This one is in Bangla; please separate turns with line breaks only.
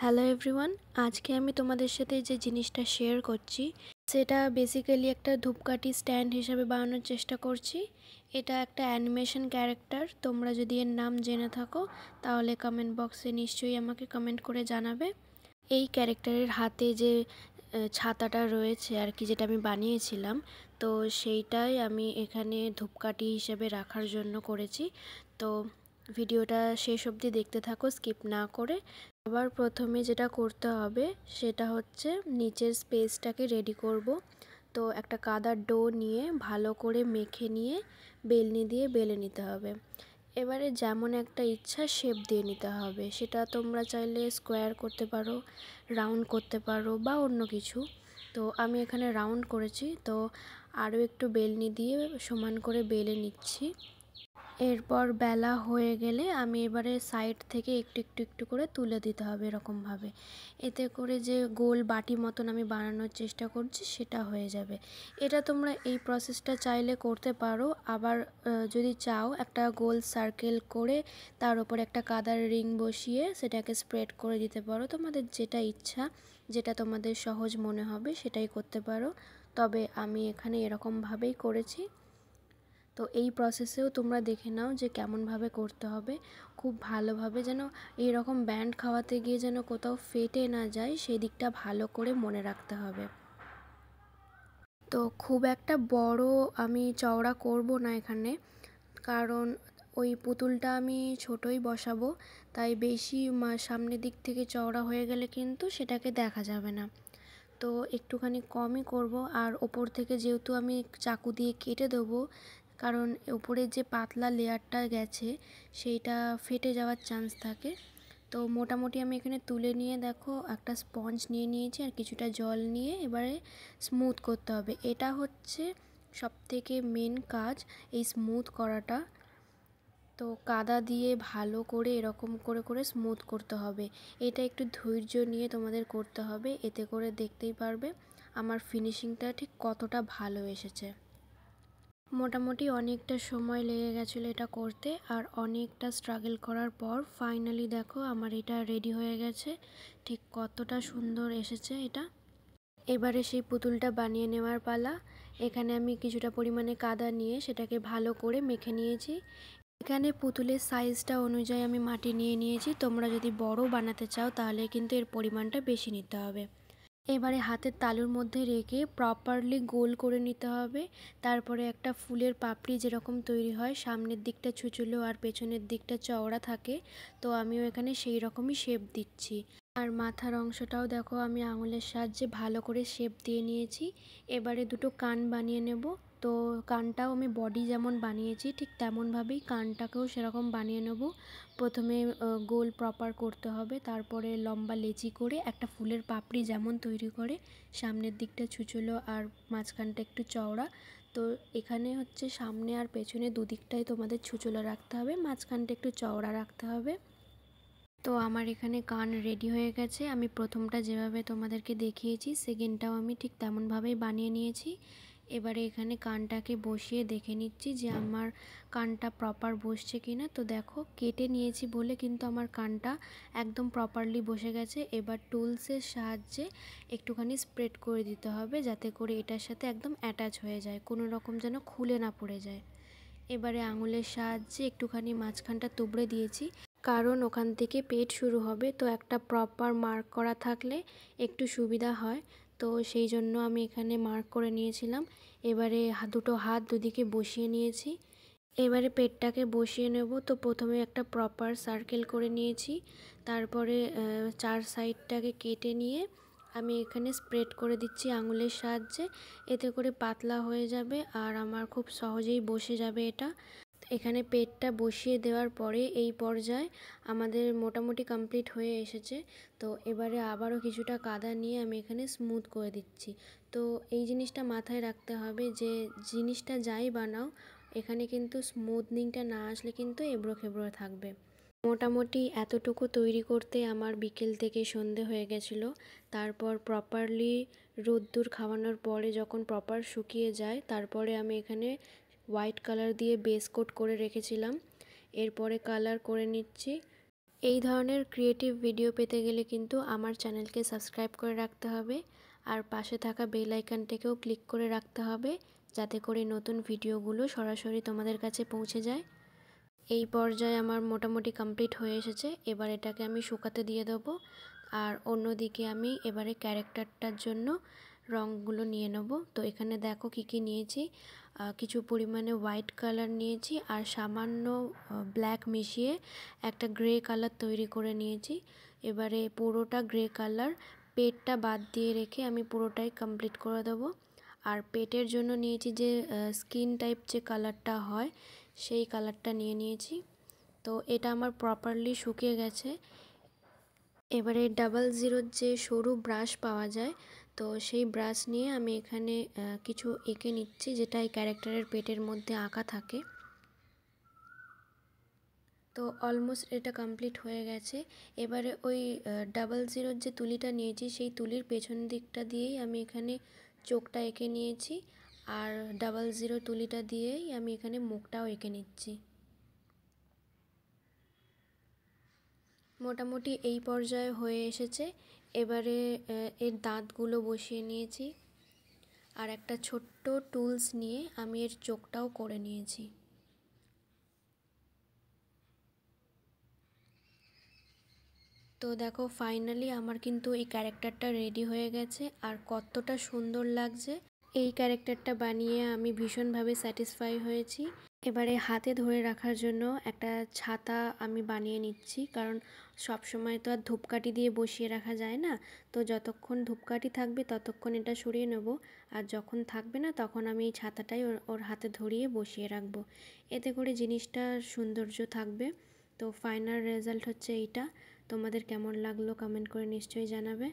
হ্যালো এভরিওয়ান, আজকে আমি তোমাদের সাথে যে জিনিসটা শেয়ার করছি সেটা বেসিক্যালি একটা ধূপকাঠি স্ট্যান্ড হিসাবে বানানোর চেষ্টা করছি। এটা একটা অ্যানিমেশন ক্যারেক্টার। তোমরা যদি এর নাম জেনে থাকো তাহলে কমেন্ট বক্সে নিশ্চয়ই আমাকে কমেন্ট করে জানাবে। এই ক্যারেক্টারের হাতে যে ছাতাটা রয়েছে আর কি, যেটা আমি বানিয়েছিলাম, তো সেইটাই আমি এখানে ধূপকাঠি হিসেবে রাখার জন্য করেছি। তো ভিডিওটা শেষ অবধি দেখতে থাকো স্কিপ না করে। আবার প্রথমে যেটা করতে হবে সেটা হচ্ছে নিচের স্পেসটাকে রেডি করব। তো একটা কাদার ডো নিয়ে ভালো করে মেখে নিয়ে বেলনি দিয়ে বেলে নিতে হবে। এবারে যেমন একটা ইচ্ছা শেপ দিয়ে নিতে হবে, সেটা তোমরা চাইলে স্কোয়ার করতে পারো, রাউন্ড করতে পারো বা অন্য কিছু। তো আমি এখানে রাউন্ড করেছি, তো আরও একটু বেলনি দিয়ে সমান করে বেলে নিচ্ছি। এরপর বেলা হয়ে গেলে আমি এবারে সাইড থেকে একটু একটু একটু করে তুলে দিতে হবে এরকমভাবে। এতে করে যে গোল বাটি মতন আমি বানানোর চেষ্টা করছি সেটা হয়ে যাবে। এটা তোমরা এই প্রসেসটা চাইলে করতে পারো। আবার যদি চাও একটা গোল সার্কেল করে তার উপর একটা কাদার রিং বসিয়ে সেটাকে স্প্রেড করে দিতে পারো। তোমাদের যেটা ইচ্ছা, যেটা তোমাদের সহজ মনে হবে সেটাই করতে পারো। তবে আমি এখানে এরকমভাবেই করেছি। তো এই প্রসেসেও তোমরা দেখে নাও যে কেমনভাবে করতে হবে। খুব ভালোভাবে যেন এইরকম ব্যান্ড খাওয়াতে গিয়ে যেন কোথাও ফেটে না যায়, সেই দিকটা ভালো করে মনে রাখতে হবে। তো খুব একটা বড় আমি চওড়া করব না এখানে, কারণ ওই পুতুলটা আমি ছোটই বসাবো। তাই বেশি সামনের দিক থেকে চওড়া হয়ে গেলে কিন্তু সেটাকে দেখা যাবে না। তো একটুখানি কমই করব। আর ওপর থেকে যেহেতু আমি চাকু দিয়ে কেটে দেবো, কারণ ওপরে যে পাতলা লেয়ারটা গেছে সেইটা ফেটে যাওয়ার চান্স থাকে। তো মোটামুটি আমি এখানে তুলে নিয়ে দেখো একটা স্পঞ্জ নিয়ে নিয়েছি আর কিছুটা জল নিয়ে এবারে স্মুথ করতে হবে। এটা হচ্ছে সবথেকে মেন কাজ, এই স্মুথ করাটা। তো কাদা দিয়ে ভালো করে এরকম করে করে স্মুথ করতে হবে। এটা একটু ধৈর্য নিয়ে তোমাদের করতে হবে, এতে করে দেখতেই পারবে আমার ফিনিশিংটা ঠিক কতটা ভালো এসেছে। মোটামুটি অনেকটা সময় লেগে গেছিলো এটা করতে, আর অনেকটা স্ট্রাগল করার পর ফাইনালি দেখো আমার এটা রেডি হয়ে গেছে। ঠিক কতটা সুন্দর এসেছে এটা। এবারে সেই পুতুলটা বানিয়ে নেওয়ার পালা। এখানে আমি কিছুটা পরিমাণে কাদা নিয়ে সেটাকে ভালো করে মেখে নিয়েছি। এখানে পুতুলের সাইজটা অনুযায়ী আমি মাটি নিয়ে নিয়েছি। তোমরা যদি বড় বানাতে চাও তাহলে কিন্তু এর পরিমাণটা বেশি নিতে হবে। এবারে হাতের তালুর মধ্যে রেখে প্রপারলি গোল করে নিতে হবে। তারপরে একটা ফুলের পাপড়ি যেরকম তৈরি হয়, সামনের দিকটা ছুঁচুলো আর পেছনের দিকটা চওড়া থাকে, তো আমিও এখানে সেই রকমই শেপ দিচ্ছি। আর মাথার অংশটাও দেখো আমি আঙুলের সাহায্যে ভালো করে শেপ দিয়ে নিয়েছি। এবারে দুটো কান বানিয়ে নেব। তো কানটাও আমি বডি যেমন বানিয়েছি ঠিক তেমনভাবেই কানটাকেও সেরকম বানিয়ে নেব। প্রথমে গোল প্রপার করতে হবে, তারপরে লম্বা লেচি করে একটা ফুলের পাপড়ি যেমন তৈরি করে, সামনের দিকটা ছুঁচলো আর মাঝখানটা একটু চওড়া। তো এখানে হচ্ছে সামনে আর পেছনে দুদিকটাই তোমাদের ছুঁচলো রাখতে হবে, মাঝখানটা একটু চওড়া রাখতে হবে। তো আমার এখানে কান রেডি হয়ে গেছে। আমি প্রথমটা যেভাবে তোমাদেরকে দেখিয়েছি সেকেন্ডটাও আমি ঠিক তেমনভাবেই বানিয়ে নিয়েছি। এবারে এখানে কানটাকে বসিয়ে দেখে নিচ্ছি যে আমার কানটা প্রপার বসছে কিনা। তো দেখো কেটে নিয়েছি বলে কিন্তু আমার কানটা একদম প্রপারলি বসে গেছে। এবার টুলসের সাহায্যে একটুখানি স্প্রেড করে দিতে হবে, যাতে করে এটার সাথে একদম অ্যাটাচ হয়ে যায়, কোনো রকম যেন খুলে না পড়ে যায়। এবারে আঙুলের সাহায্যে একটুখানি মাঝখানটা তুবড়ে দিয়েছি, কারণ ওখান থেকে পেট শুরু হবে। তো একটা প্রপার মার্ক করা থাকলে একটু সুবিধা হয়। তো সেই জন্য আমি এখানে মার্ক করে নিয়েছিলাম। এবারে দুটো হাত দুদিকে বসিয়ে নিয়েছি। এবারে পেটটাকে বসিয়ে নেব। তো প্রথমে একটা প্রপার সার্কেল করে নিয়েছি, তারপরে চার সাইডটাকে কেটে নিয়ে আমি এখানে স্প্রেড করে দিচ্ছি আঙুলের সাহায্যে। এতে করে পাতলা হয়ে যাবে আর আমার খুব সহজেই বসে যাবে এটা। এখানে পেটটা বসিয়ে দেওয়ার পরে এই পর্যায়ে আমাদের মোটামুটি কমপ্লিট হয়ে এসেছে। তো এবারে আবারও কিছুটা কাদা নিয়ে আমি এখানে স্মুথ করে দিচ্ছি। তো এই জিনিসটা মাথায় রাখতে হবে যে জিনিসটা যাই বানাও, এখানে কিন্তু স্মুথনিংটা না আসলে কিন্তু এবড়ো খেবড়ো থাকবে। মোটামুটি এতটুকু তৈরি করতে আমার বিকেল থেকে সন্ধে হয়ে গেছিলো। তারপর প্রপারলি রোদ্দুর খাওয়ানোর পরে যখন প্রপার শুকিয়ে যায়, তারপরে আমি এখানে হোয়াইট কালার দিয়ে বেস কোট করে রেখেছিলাম। এরপরে কালার করে নিচ্ছি। এই ধরনের ক্রিয়েটিভ ভিডিও পেতে গেলে কিন্তু আমার চ্যানেলকে সাবস্ক্রাইব করে রাখতে হবে আর পাশে থাকা বেল আইকনটাকেও ক্লিক করে রাখতে হবে, যাতে করে নতুন ভিডিওগুলো সরাসরি তোমাদের কাছে পৌঁছে যায়। এই পর্যায়ে আমার মোটামুটি কমপ্লিট হয়ে এসেছে। এবার এটাকে আমি শুকাতে দিয়ে দেবো। আর অন্যদিকে আমি এবারে ক্যারেক্টারটার জন্য রঙগুলো নিয়ে নেব। তো এখানে দেখো কি কি নিয়েছি। কিছু পরিমাণে হোয়াইট কালার নিয়েছি আর সামান্য ব্ল্যাক মিশিয়ে একটা গ্রে কালার তৈরি করে নিয়েছি। এবারে পুরোটা গ্রে কালার, পেটটা বাদ দিয়ে রেখে আমি পুরোটাই কমপ্লিট করে দেবো। আর পেটের জন্য নিয়েছি যে স্কিন টাইপ যে কালারটা হয় সেই কালারটা নিয়েছি। তো এটা আমার প্রপারলি শুকিয়ে গেছে। এবারে 00 যে সরু ব্রাশ পাওয়া যায়, তো সেই ব্রাশ নিয়ে আমি এখানে কিছু এঁকে নিচ্ছি, যেটা এই ক্যারেক্টারের পেটের মধ্যে আঁকা থাকে। তো অলমোস্ট এটা কমপ্লিট হয়ে গেছে। এবারে ওই 00 যে তুলিটা নিয়েছি সেই তুলির পেছন দিকটা দিয়েই আমি এখানে চোখটা এঁকে নিয়েছি, আর 00 তুলিটা দিয়েই আমি এখানে মুখটাও এঁকে নিচ্ছি। মোটামুটি এই পর্যায়ে হয়ে এসেছে। এবারে এর দাঁতগুলো বসিয়ে নিয়েছি আর একটা ছোট্ট টুলস নিয়ে আমি এর চোখটাও করে নিয়েছি। তো দেখো ফাইনালি আমার কিন্তু এই ক্যারেক্টারটা রেডি হয়ে গেছে আর কতটা সুন্দর লাগছে। এই ক্যারেক্টারটা বানিয়ে আমি ভীষণভাবে স্যাটিসফাই হয়েছি। এবারে হাতে ধরে রাখার জন্য একটা ছাতা আমি বানিয়ে নিচ্ছি, কারণ সব সময় তো আর ধূপকাঠি দিয়ে বসিয়ে রাখা যায় না। তো যতক্ষণ ধূপকাঠি থাকবে ততক্ষণ এটা সরিয়ে নেব, আর যখন থাকবে না তখন আমি এই ছাতাটাই ওর হাতে ধরিয়ে বসিয়ে রাখবো। এতে করে জিনিসটা সৌন্দর্য থাকবে। তো ফাইনাল রেজাল্ট হচ্ছে এইটা। তোমাদের কেমন লাগলো কমেন্ট করে নিশ্চয়ই জানাবে।